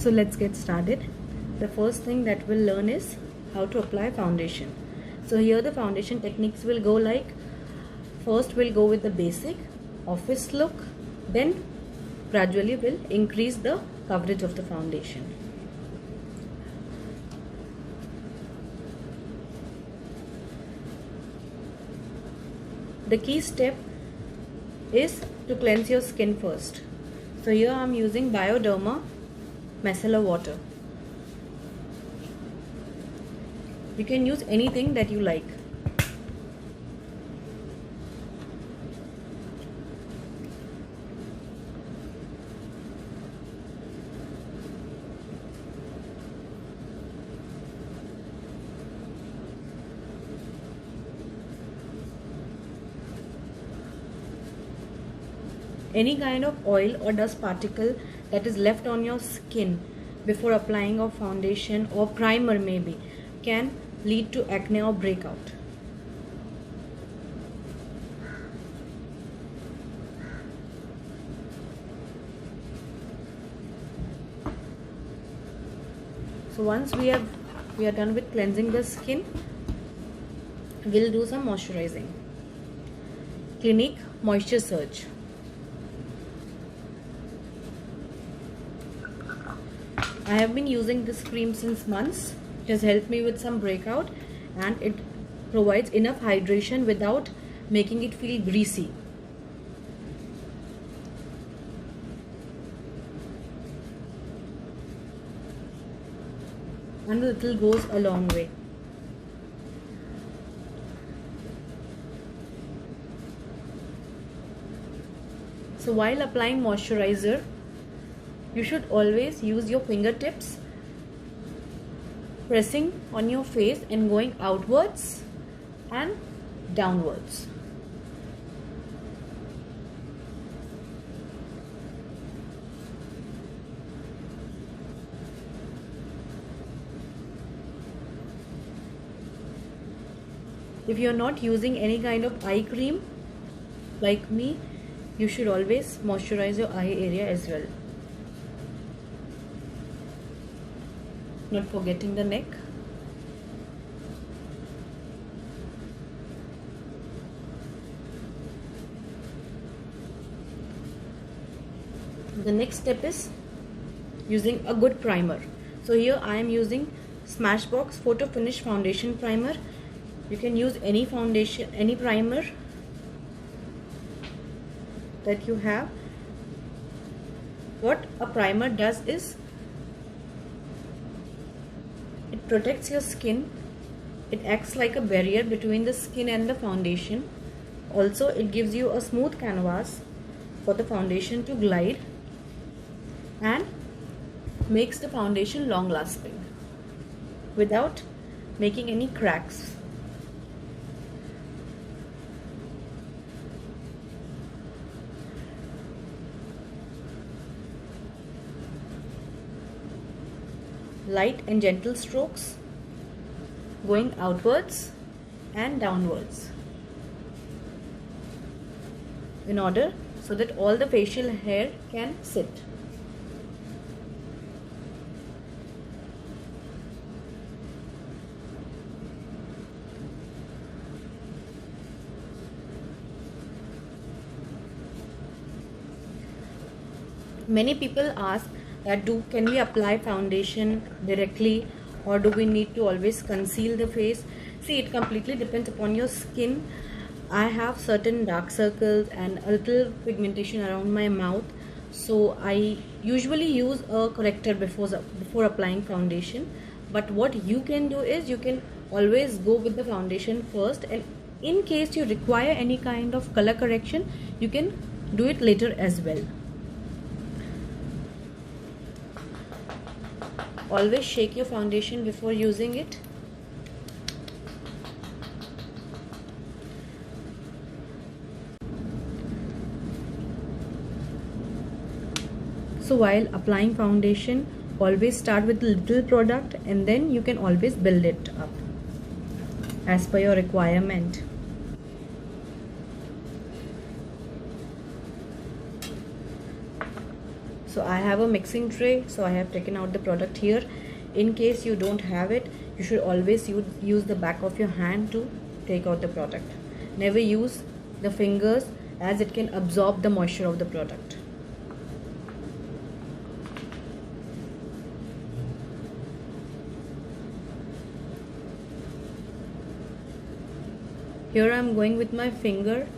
So let's get started. The first thing that we'll learn is how to apply foundation. So here the foundation techniques will go like, first we'll go with the basic office look, then gradually we'll increase the coverage of the foundation. The key step is to cleanse your skin first. So here I'm using Bioderma Micellar water. You can use anything that you like. Any kind of oil or dust particle that is left on your skin before applying a foundation or primer maybe can lead to acne or breakout. So once we are done with cleansing the skin, we'll do some moisturizing. Clinique Moisture Surge. I have been using this cream since months. It has helped me with some breakout and it provides enough hydration without making it feel greasy. And a little goes a long way. So while applying moisturizer, you should always use your fingertips pressing on your face and going outwards and downwards. If you are not using any kind of eye cream like me, you should always moisturize your eye area as well. Not forgetting the neck. The next step is using a good primer. So here I am using Smashbox Photo Finish Foundation Primer. You can use any foundation, any primer that you have. What a primer does is it protects your skin. It acts like a barrier between the skin and the foundation. Also, it gives you a smooth canvas for the foundation to glide and makes the foundation long lasting without making any cracks. Light and gentle strokes going outwards and downwards in order so that all the facial hair can sit. Many people ask that can we apply foundation directly or do we need to always conceal the face? See, it completely depends upon your skin. I have certain dark circles and a little pigmentation around my mouth, so I usually use a corrector before applying foundation. But what you can do is you can always go with the foundation first, and in case you require any kind of color correction, you can do it later as well. Always shake your foundation before using it. So while applying foundation, always start with little product and then you can always build it up as per your requirement. So I have a mixing tray, so I have taken out the product here. In case you don't have it, you should always use the back of your hand to take out the product. Never use the fingers, as it can absorb the moisture of the product. Here I am going with my finger,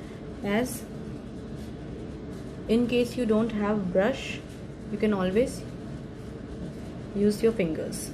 as in case you don't have brush, you can always use your fingers.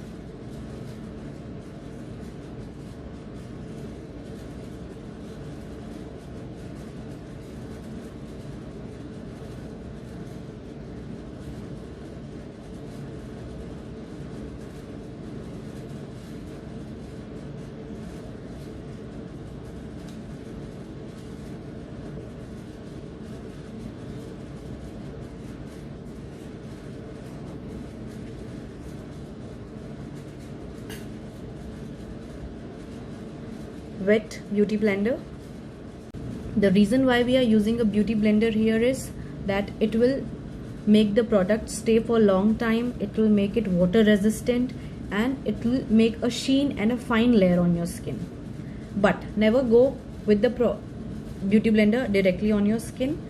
Wet beauty blender. The reason why we are using a beauty blender here is that it will make the product stay for a long time, it will make it water resistant, and it will make a sheen and a fine layer on your skin. But never go with the beauty blender directly on your skin.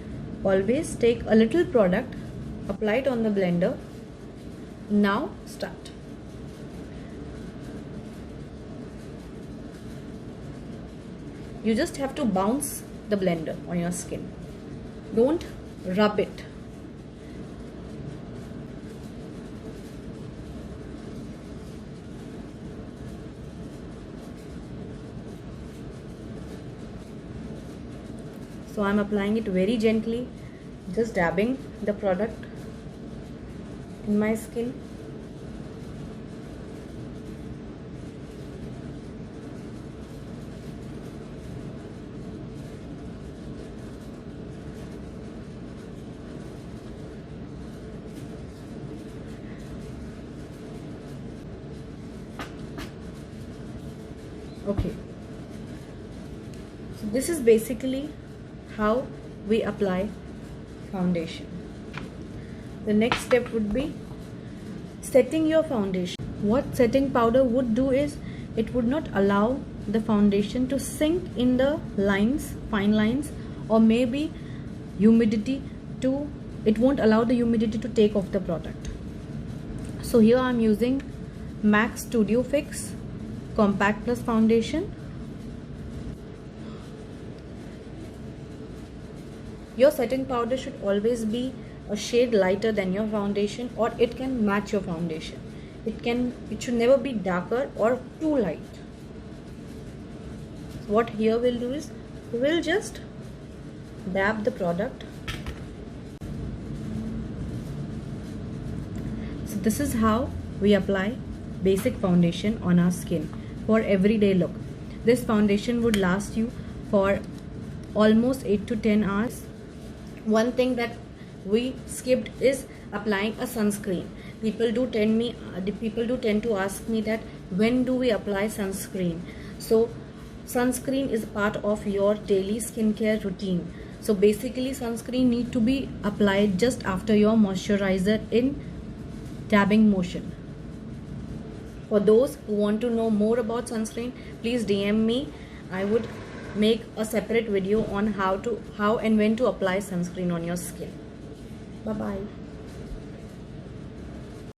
Always take a little product, apply it on the blender. Now start. You just have to bounce the blender on your skin. Don't rub it. So I'm applying it very gently, just dabbing the product in my skin. Okay, so this is basically how we apply foundation. The next step would be setting your foundation. What setting powder would do is, it would not allow the foundation to sink in the lines, fine lines, or maybe humidity to, it won't allow the humidity to take off the product. So here I'm using MAC Studio Fix Compact Plus foundation. Your setting powder should always be a shade lighter than your foundation, or it can match your foundation. It should never be darker or too light. So what here we'll do is, we'll just dab the product. So this is how we apply basic foundation on our skin for everyday look. This foundation would last you for almost 8 to 10 hours. One thing that we skipped is applying a sunscreen. People do tend to ask me that when do we apply sunscreen. So sunscreen is part of your daily skincare routine. So basically sunscreen need to be applied just after your moisturizer in dabbing motion. For those who want to know more about sunscreen, please DM me. I would make a separate video on how and when to apply sunscreen on your skin. Bye bye.